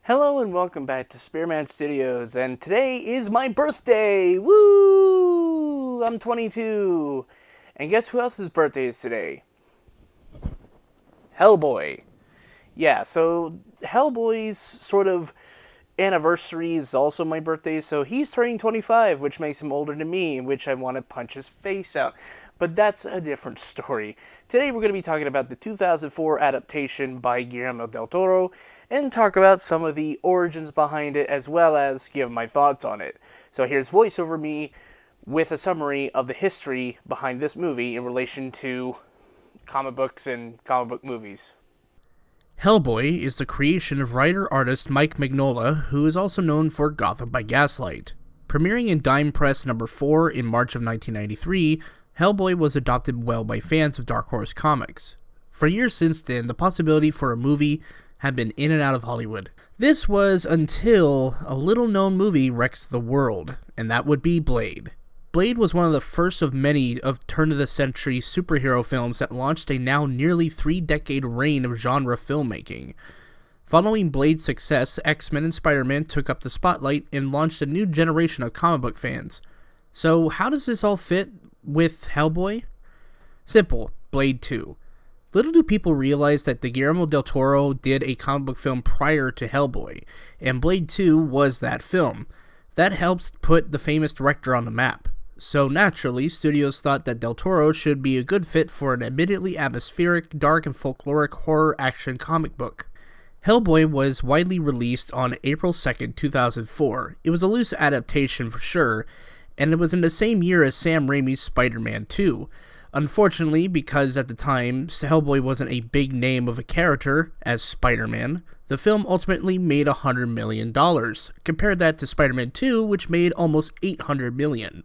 Hello and welcome back to Spearman Studios, and today is my birthday! Woo! I'm 22! And guess who else's birthday is today? Hellboy. Yeah, so Hellboy's sort of anniversary is also my birthday, so he's turning 25, which makes him older than me, which I want to punch his face out. But that's a different story. Today we're going to be talking about the 2004 adaptation by Guillermo Del Toro, and talk about some of the origins behind it, as well as give my thoughts on it. So here's voiceover me with a summary of the history behind this movie in relation to comic books and comic book movies. Hellboy is the creation of writer-artist Mike Mignola, who is also known for Gotham by Gaslight. Premiering in Dime Press number 4 in March of 1993, Hellboy was adopted well by fans of Dark Horse Comics. For years since then, the possibility for a movie had been in and out of Hollywood. This was until a little-known movie wrecks the world, and that would be Blade. Blade was one of the first of many of turn-of-the-century superhero films that launched a now nearly 3-decade reign of genre filmmaking. Following Blade's success, X-Men and Spider-Man took up the spotlight and launched a new generation of comic book fans. So how does this all fit with Hellboy? Simple, Blade 2. Little do people realize that Guillermo Del Toro did a comic book film prior to Hellboy, and Blade 2 was that film. That helped put the famous director on the map. So naturally, studios thought that Del Toro should be a good fit for an admittedly atmospheric, dark, and folkloric horror action comic book. Hellboy was widely released on April 2nd, 2004. It was a loose adaptation for sure, and it was in the same year as Sam Raimi's Spider-Man 2. Unfortunately, because at the time, Hellboy wasn't a big name of a character as Spider-Man, the film ultimately made $100 million. Compare that to Spider-Man 2, which made almost $800 million.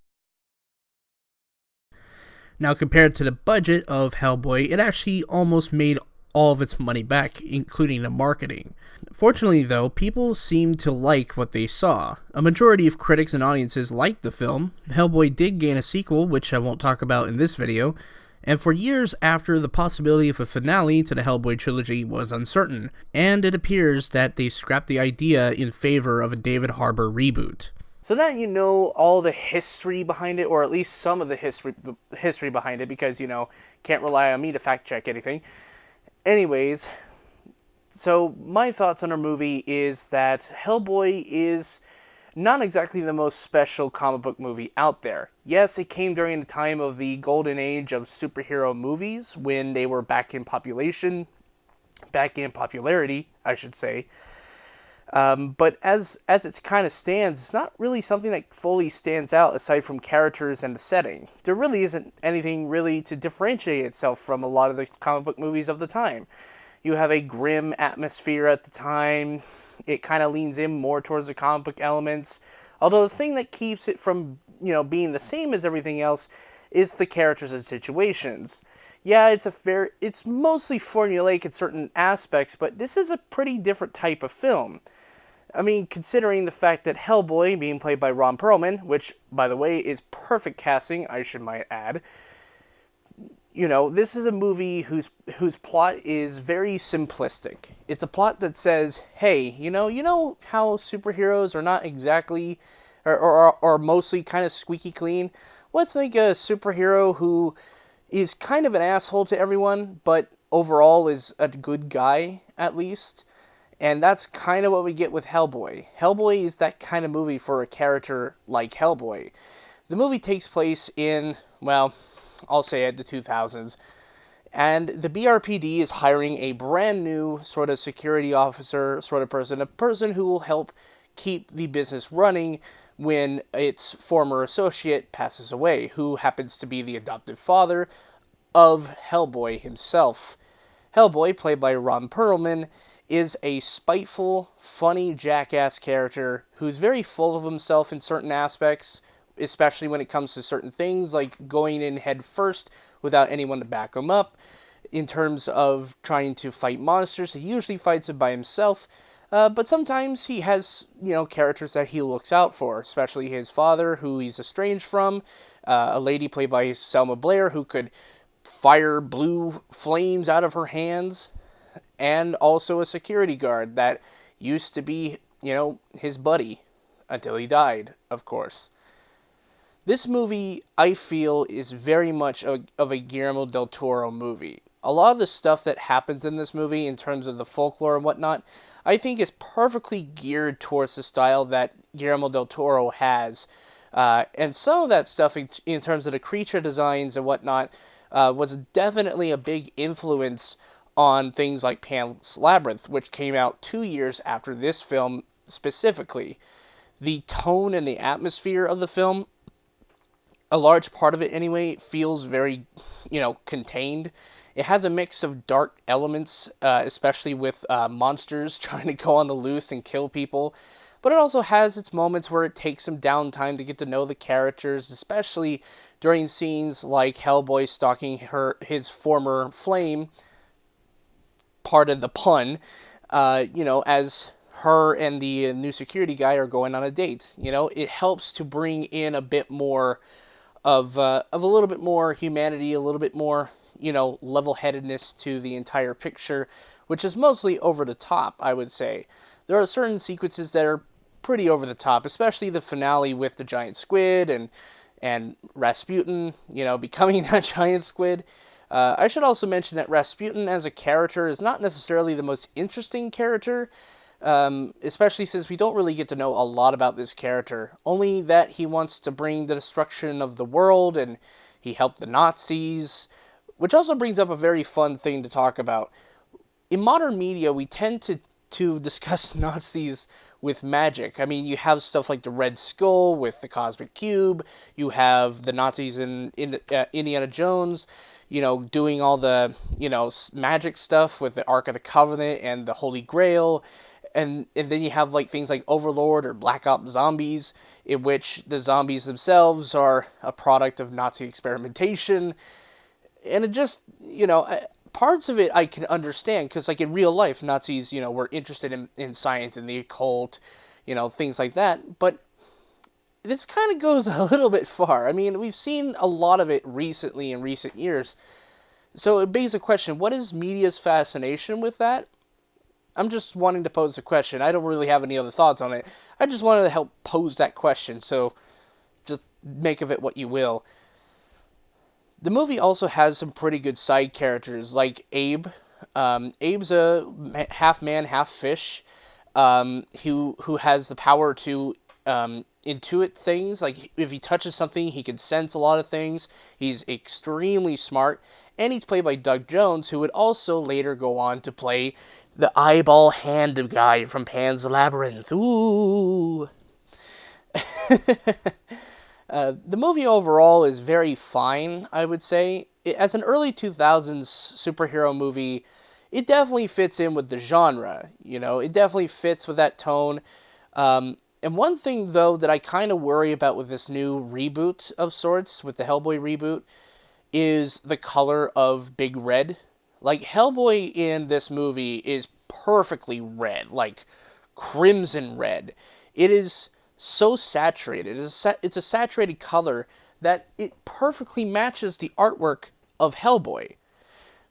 Now, compared to the budget of Hellboy, it actually almost made all of its money back, including the marketing. Fortunately, though, people seemed to like what they saw. A majority of critics and audiences liked the film. Hellboy did gain a sequel, which I won't talk about in this video, and for years after, the possibility of a finale to the Hellboy trilogy was uncertain, and it appears that they scrapped the idea in favor of a David Harbour reboot. So now you know all the history behind it, or at least some of the history behind it, because, can't rely on me to fact check anything. Anyways, so my thoughts on our movie is that Hellboy is not exactly the most special comic book movie out there. Yes, it came during the time of the golden age of superhero movies, when they were back in popularity, I should say. But as it kind of stands, it's not really something that fully stands out aside from characters and the setting. There really isn't anything really to differentiate itself from a lot of the comic book movies of the time. You have a grim atmosphere at the time. It kind of leans in more towards the comic book elements. Although the thing that keeps it from, being the same as everything else is the characters and situations. Yeah, it's mostly formulaic in certain aspects, but this is a pretty different type of film. I mean, considering the fact that Hellboy, being played by Ron Perlman, which, by the way, is perfect casting, I should might add, this is a movie whose plot is very simplistic. It's a plot that says, hey, you know how superheroes are not exactly, or mostly kind of squeaky clean? Let's make a superhero who is kind of an asshole to everyone, but overall is a good guy, at least. And that's kind of what we get with Hellboy. Hellboy is that kind of movie for a character like Hellboy. The movie takes place in, well, I'll say it, the 2000s. And the BRPD is hiring a brand new sort of security officer sort of person, a person who will help keep the business running when its former associate passes away, who happens to be the adoptive father of Hellboy himself. Hellboy, played by Ron Perlman, is a spiteful, funny jackass character who's very full of himself in certain aspects, especially when it comes to certain things like going in head first without anyone to back him up. In terms of trying to fight monsters, he usually fights it by himself, but sometimes he has, characters that he looks out for, especially his father, who he's estranged from, a lady played by Selma Blair, who could fire blue flames out of her hands, and also a security guard that used to be, his buddy until he died, of course. This movie, I feel, is very much of a Guillermo Del Toro movie. A lot of the stuff that happens in this movie, in terms of the folklore and whatnot, I think is perfectly geared towards the style that Guillermo Del Toro has. And some of that stuff, in terms of the creature designs and whatnot, was definitely a big influence on things like Pan's Labyrinth, which came out 2 years after this film specifically. The tone and the atmosphere of the film, a large part of it anyway, feels very, contained. It has a mix of dark elements, especially with monsters trying to go on the loose and kill people. But it also has its moments where it takes some downtime to get to know the characters, especially during scenes like Hellboy stalking his former flame, pardon the pun, as her and the new security guy are going on a date. It helps to bring in a bit more of a little bit more humanity, a little bit more, level-headedness to the entire picture, which is mostly over the top, I would say. There are certain sequences that are pretty over the top, especially the finale with the giant squid and Rasputin, becoming that giant squid. I should also mention that Rasputin as a character is not necessarily the most interesting character, especially since we don't really get to know a lot about this character. Only that he wants to bring the destruction of the world, and he helped the Nazis, which also brings up a very fun thing to talk about. In modern media, we tend to discuss Nazis with magic. I mean, you have stuff like the Red Skull with the Cosmic Cube. You have the Nazis in Indiana Jones, doing all the, magic stuff with the Ark of the Covenant and the Holy Grail. And then you have like things like Overlord or Black Ops Zombies, in which the zombies themselves are a product of Nazi experimentation. And it just, parts of it I can understand, because like in real life, Nazis, were interested in science and the occult, things like that. But this kind of goes a little bit far. I mean, we've seen a lot of it recently in recent years. So it begs the question, what is media's fascination with that? I'm just wanting to pose the question. I don't really have any other thoughts on it. I just wanted to help pose that question, so just make of it what you will. The movie also has some pretty good side characters, like Abe. Abe's a half man, half fish, who has the power to intuit things. Like, if he touches something, he can sense a lot of things. He's extremely smart, and he's played by Doug Jones, who would also later go on to play the eyeball hand guy from Pan's Labyrinth. Ooh. The movie overall is very fine, I would say. As an early 2000s superhero movie, it definitely fits in with the genre. It definitely fits with that tone. And one thing, though, that I kind of worry about with this new reboot of sorts, with the Hellboy reboot, is the color of Big Red. Like, Hellboy in this movie is perfectly red, like crimson red. It is so saturated. It's a saturated color that it perfectly matches the artwork of Hellboy.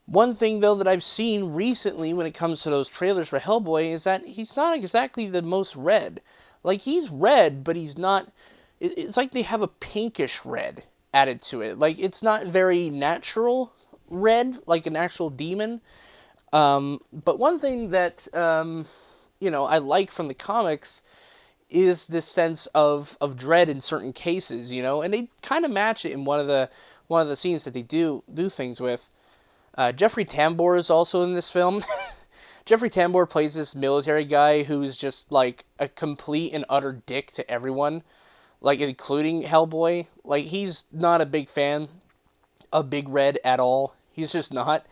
One thing, though, that I've seen recently when it comes to those trailers for Hellboy is that he's not exactly the most red. Like, he's red, but he's not... It's like they have a pinkish red added to it. Like, it's not very natural red, like an actual demon. But one thing that, I like from the comics is this sense of dread in certain cases, and they kind of match it in one of the scenes that they do things with. Jeffrey Tambor is also in this film. Jeffrey Tambor plays this military guy who's just like a complete and utter dick to everyone, like including Hellboy. Like, he's not a big fan of Big Red at all. He's just not.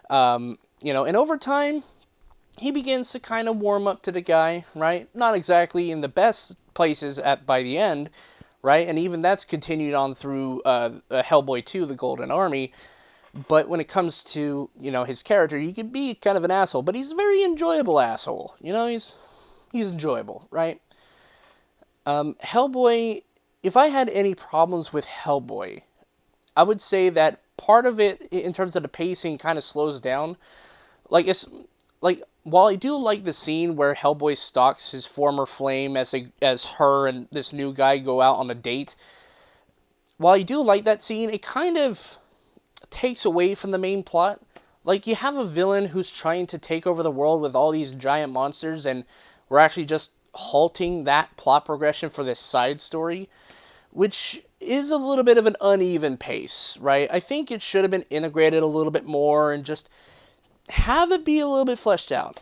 And over time, he begins to kind of warm up to the guy, right? Not exactly in the best places by the end, right? And even that's continued on through Hellboy 2, The Golden Army. But when it comes to, his character, he can be kind of an asshole, but he's a very enjoyable asshole. He's enjoyable, right? Hellboy, if I had any problems with Hellboy, I would say that part of it, in terms of the pacing, kind of slows down. Like, like while I do like the scene where Hellboy stalks his former flame as her and this new guy go out on a date, while I do like that scene, it kind of takes away from the main plot. Like, you have a villain who's trying to take over the world with all these giant monsters, and we're actually just halting that plot progression for this side story, which is a little bit of an uneven pace, right? I think it should have been integrated a little bit more and just have it be a little bit fleshed out.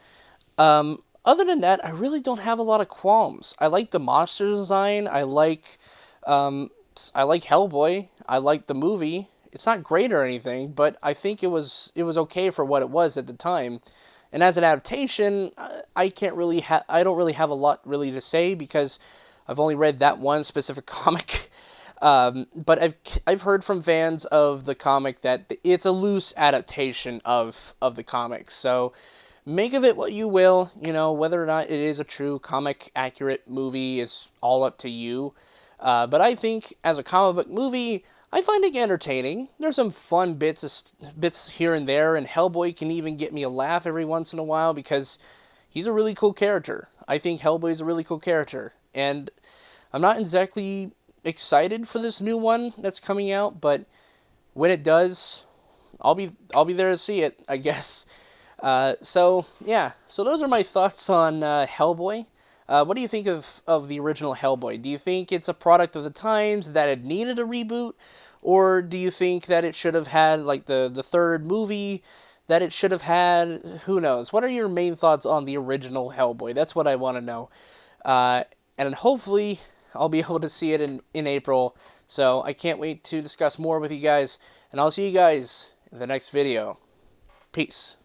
Other than that, I really don't have a lot of qualms. I like the monster design. I like Hellboy. I like the movie. It's not great or anything, but I think it was okay for what it was at the time. And as an adaptation, I don't really have a lot really to say because I've only read that one specific comic. But I've heard from fans of the comic that it's a loose adaptation of the comics. So make of it what you will. You know, whether or not it is a true comic accurate movie is all up to you. But I think as a comic book movie, I find it entertaining. There's some fun bits here and there, and Hellboy can even get me a laugh every once in a while because he's a really cool character. I think Hellboy's a really cool character, and I'm not exactly excited for this new one that's coming out, but when it does, I'll be there to see it, I guess. So yeah, so those are my thoughts on Hellboy. What do you think of the original Hellboy? Do you think it's a product of the times that it needed a reboot, or do you think that it should have had like the third movie that it should have had? Who knows? What are your main thoughts on the original Hellboy? That's what I want to know. And hopefully I'll be able to see it in April. So I can't wait to discuss more with you guys, and I'll see you guys in the next video. Peace.